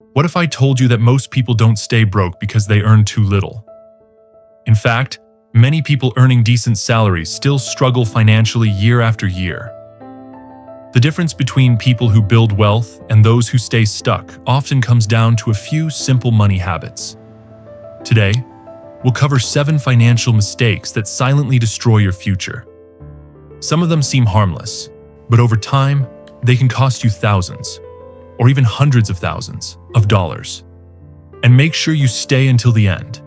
What if I told you that most people don't stay broke because they earn too little? In fact, many people earning decent salaries still struggle financially year after year. The difference between people who build wealth and those who stay stuck often comes down to a few simple money habits. Today, we'll cover 7 financial mistakes that silently destroy your future. Some of them seem harmless, but over time, they can cost you thousands, or even hundreds of thousands of dollars. And make sure you stay until the end,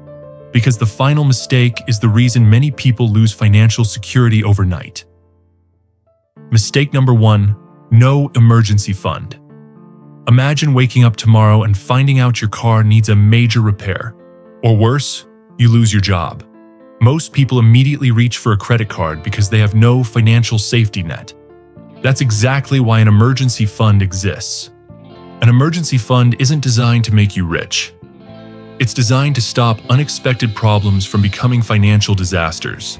because the final mistake is the reason many people lose financial security overnight. Mistake number 1, no emergency fund. Imagine waking up tomorrow and finding out your car needs a major repair. Or worse, you lose your job. Most people immediately reach for a credit card because they have no financial safety net. That's exactly why an emergency fund exists. An emergency fund isn't designed to make you rich. It's designed to stop unexpected problems from becoming financial disasters.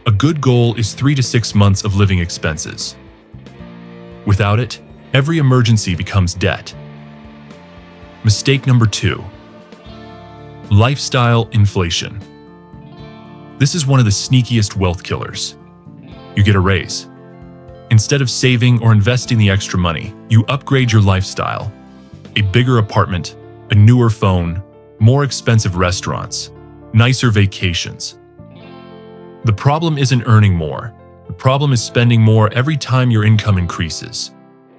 A good goal is 3 to 6 months of living expenses. Without it, every emergency becomes debt. Mistake number 2. Lifestyle inflation. This is one of the sneakiest wealth killers. You get a raise. Instead of saving or investing the extra money, you upgrade your lifestyle. A bigger apartment, a newer phone, more expensive restaurants, nicer vacations. The problem isn't earning more. The problem is spending more every time your income increases.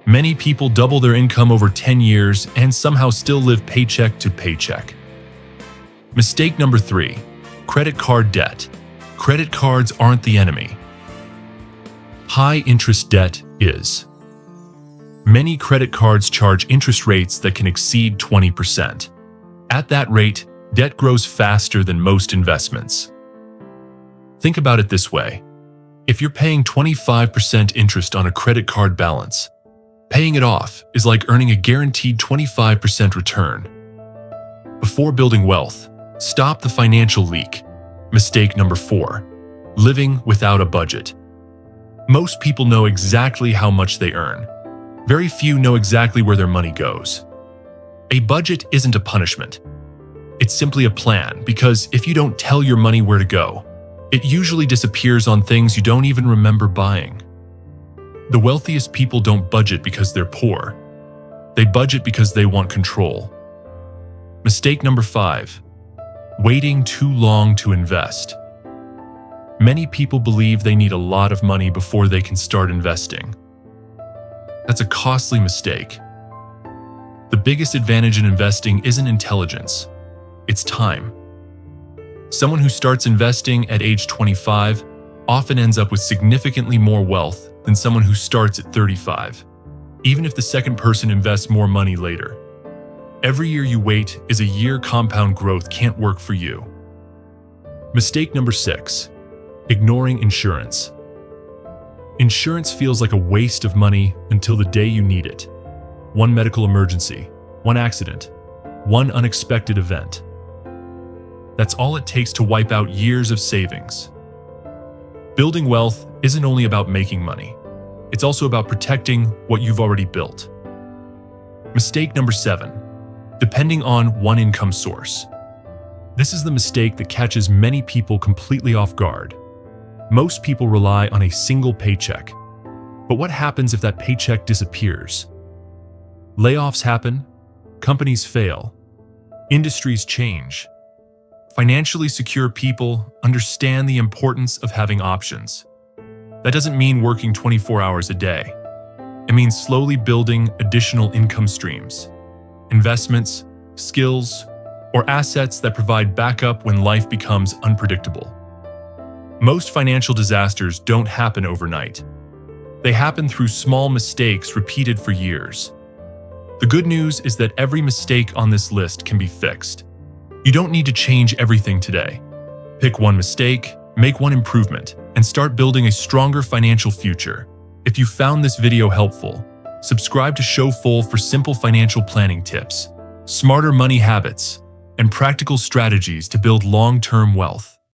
Many people double their income over 10 years and somehow still live paycheck to paycheck. Mistake number 3, credit card debt. Credit cards aren't the enemy. High-interest debt is. Many credit cards charge interest rates that can exceed 20%. At that rate, debt grows faster than most investments. Think about it this way. If you're paying 25% interest on a credit card balance, paying it off is like earning a guaranteed 25% return. Before building wealth, stop the financial leak. Mistake number 4, living without a budget. Most people know exactly how much they earn. Very few know exactly where their money goes. A budget isn't a punishment. It's simply a plan, because if you don't tell your money where to go, it usually disappears on things you don't even remember buying. The wealthiest people don't budget because they're poor. They budget because they want control. Mistake number 5, waiting too long to invest. Many people believe they need a lot of money before they can start investing. That's a costly mistake. The biggest advantage in investing isn't intelligence, it's time. Someone who starts investing at age 25 often ends up with significantly more wealth than someone who starts at 35, even if the second person invests more money later. Every year you wait is a year compound growth can't work for you. Mistake number 6, ignoring insurance. Insurance feels like a waste of money until the day you need it. One medical emergency, one accident, one unexpected event. That's all it takes to wipe out years of savings. Building wealth isn't only about making money. It's also about protecting what you've already built. Mistake number 7, depending on one income source. This is the mistake that catches many people completely off guard. Most people rely on a single paycheck. But what happens if that paycheck disappears? Layoffs happen, companies fail, industries change. Financially secure people understand the importance of having options. That doesn't mean working 24 hours a day. It means slowly building additional income streams, investments, skills, or assets that provide backup when life becomes unpredictable. Most financial disasters don't happen overnight. They happen through small mistakes repeated for years. The good news is that every mistake on this list can be fixed. You don't need to change everything today. Pick one mistake, make one improvement, and start building a stronger financial future. If you found this video helpful, subscribe to Showfol for simple financial planning tips, smarter money habits, and practical strategies to build long-term wealth.